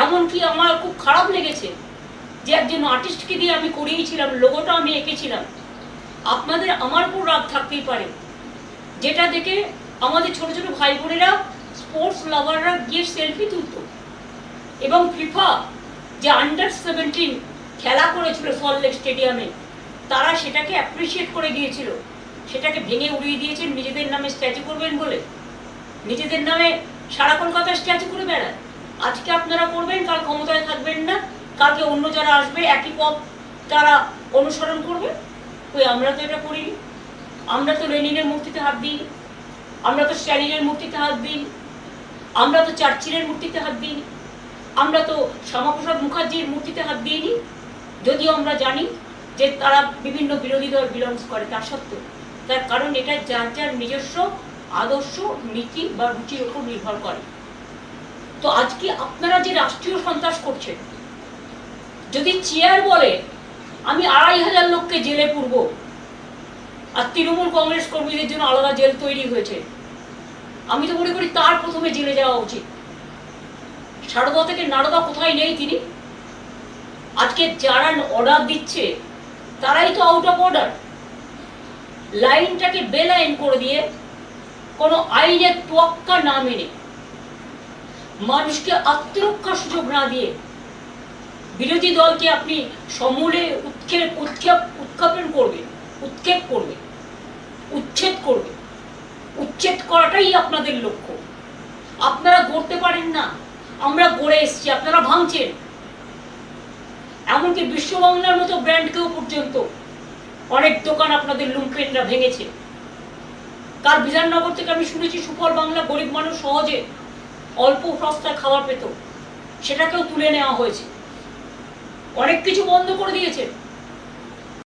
এমনকি আমার খুব খারাপ লেগেছে যে একজন আর্টিস্টকে দিয়ে আমি করিয়েছিলাম, লোগোটা আমি এঁকেছিলাম। আপনাদের আমার উপর রাগ থাকতেই পারে, যেটা দেখে আমাদের ছোট ছোট ভাই বোনেরা, স্পোর্টস লাভাররা গিয়ে সেলফি তুলত। এবং ফিফা যে আন্ডার-17 খেলা করেছিল সল্টলেক স্টেডিয়ামে, তারা সেটাকে অ্যাপ্রিসিয়েট করে দিয়েছিল। সেটাকে ভেঙে উড়িয়ে দিয়েছেন নিজেদের নামে স্ট্যাচু করবেন বলে। নিজেদের নামে সারা কলকাতা স্ট্যাচু করে বেড়ায়। আজকে আপনারা করবেন, কাল ক্ষমতায় থাকবেন না, কালকে অন্য যারা আসবে একই পথ তারা অনুসরণ করবে। ওই আমরা তো এটা করিনি। আমরা তো লেনিনের মূর্তিতে হাত দিই, আমরা তো স্ট্যালিনের মূর্তিতে হাত দিই, আমরা তো চার্চিলের মূর্তিতে হাত দিই, আমরা তো শ্যামাপ্রসাদ মুখার্জির মূর্তিতে হাত দিইনি, যদিও আমরা জানি যে তারা বিভিন্ন বিরোধী দল বিলংস করে। তার সত্ত্বেও তার কারণ এটা যার যার নিজস্ব আদর্শ, নীতি বা রুচির উপর নির্ভর করে। তো আজকে আপনারা যে রাষ্ট্রীয় সন্ত্রাস করছেন, যদি চেয়ার বলে আমি 2500 লোককে জেলে পুরবো, আর তৃণমূল কংগ্রেস কর্মীদের জন্য আলাদা জেল তৈরি হয়েছে, আমি তো মনে করি তার প্রথমে জেলে যাওয়া উচিত। সারদা থেকে নারদা কোথায় নেই তিনি। আজকে যারা অর্ডার দিচ্ছে তারাই তো আউট অফ অর্ডার। লাইনটাকে বেলাইন করে দিয়ে, কোনো আইনের তোয়াক্কা না মেনে, মানুষকে আত্মরক্ষার সুযোগ না দিয়ে বিরোধী দলকে আপনি সমূলে উৎক্ষেপণ করবে, উৎক্ষেপ করবে, উচ্ছেদ করবে। উচ্ছেদ করাটাই আপনাদের লক্ষ্য। আপনারা গড়তে পারেন না, আমরা গড়ে এসছি, আপনারা ভাঙছেন। এমনকি বিশ্ব বাংলার মতো ব্র্যান্ডকেও পর্যন্ত অনেক দোকান আপনাদের লুম্পেনরা ভেঙেছে। কার বিধাননগর থেকে আমি শুনেছি সুফল বাংলা গরিব মানুষ সহজে অল্প সস্তায় খাবার পেত, সেটাকেও তুলে নেওয়া হয়েছে। অনেক কিছু বন্ধ করে দিয়েছে।